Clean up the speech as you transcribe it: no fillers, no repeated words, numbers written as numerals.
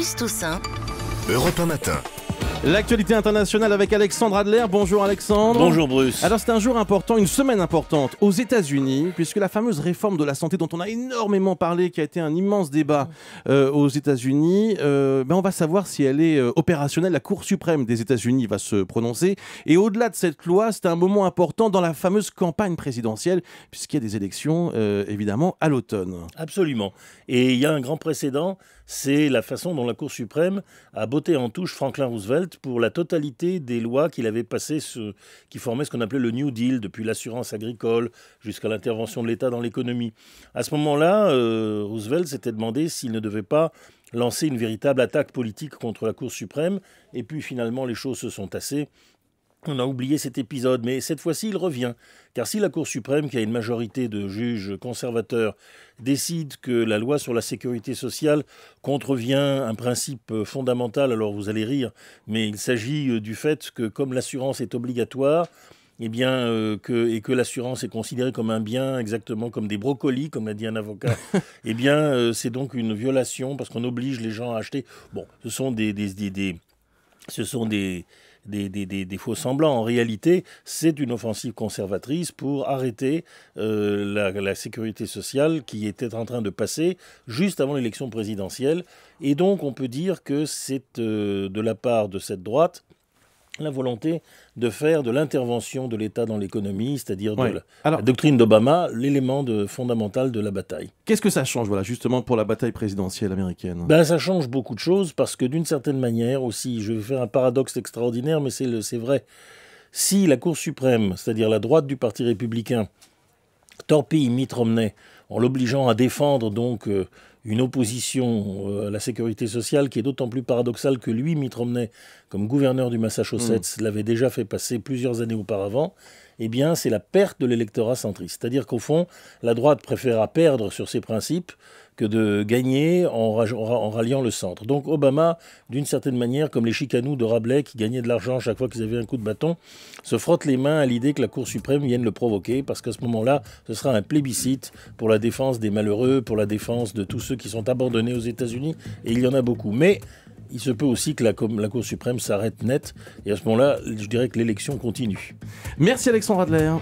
Bruce Toussaint. Europe 1 matin. L'actualité internationale avec Alexandre Adler. Bonjour Alexandre. Bonjour Bruce. Alors c'est un jour important, une semaine importante aux États-Unis, puisque la fameuse réforme de la santé dont on a énormément parlé, qui a été un immense débat aux États-Unis, on va savoir si elle est opérationnelle. La Cour suprême des États-Unis va se prononcer. Et au-delà de cette loi, c'est un moment important dans la fameuse campagne présidentielle, puisqu'il y a des élections évidemment à l'automne. Absolument. Et il y a un grand précédent, c'est la façon dont la Cour suprême a botté en touche Franklin Roosevelt pour la totalité des lois qu'il avait passées, qui formaient ce qu'on appelait le New Deal, depuis l'assurance agricole jusqu'à l'intervention de l'État dans l'économie. À ce moment-là, Roosevelt s'était demandé s'il ne devait pas lancer une véritable attaque politique contre la Cour suprême. Et puis finalement, les choses se sont tassées. On a oublié cet épisode, mais cette fois-ci, il revient. Car si la Cour suprême, qui a une majorité de juges conservateurs, décide que la loi sur la sécurité sociale contrevient un principe fondamental, alors vous allez rire, mais il s'agit du fait que comme l'assurance est obligatoire, et que l'assurance est considérée comme un bien, exactement comme des brocolis, comme l'a dit un avocat, c'est donc une violation parce qu'on oblige les gens à acheter. Bon, ce sont des faux semblants. En réalité, c'est une offensive conservatrice pour arrêter la sécurité sociale qui était en train de passer juste avant l'élection présidentielle. Et donc, on peut dire que c'est de la part de cette droite la volonté de faire de l'intervention de l'État dans l'économie, c'est-à-dire la doctrine d'Obama, l'élément fondamental de la bataille. Qu'est-ce que ça change, justement, pour la bataille présidentielle américaine ? Ça change beaucoup de choses parce que d'une certaine manière aussi, je vais faire un paradoxe extraordinaire, mais c'est vrai. Si la Cour suprême, c'est-à-dire la droite du Parti républicain, torpille Mitt Romney en l'obligeant à défendre donc une opposition à la sécurité sociale qui est d'autant plus paradoxale que lui, Mitt Romney, comme gouverneur du Massachusetts, l'avait déjà fait passer plusieurs années auparavant, c'est la perte de l'électorat centriste. C'est-à-dire qu'au fond, la droite préférera perdre sur ses principes que de gagner en ralliant le centre. Donc Obama, d'une certaine manière, comme les chicanous de Rabelais qui gagnaient de l'argent chaque fois qu'ils avaient un coup de bâton, se frotte les mains à l'idée que la Cour suprême vienne le provoquer, parce qu'à ce moment-là, ce sera un plébiscite pour la défense des malheureux, pour la défense de tous ceux qui sont abandonnés aux États-Unis, et il y en a beaucoup. Mais il se peut aussi que la Cour suprême s'arrête net, et à ce moment-là, je dirais que l'élection continue. Merci Alexandre Adler.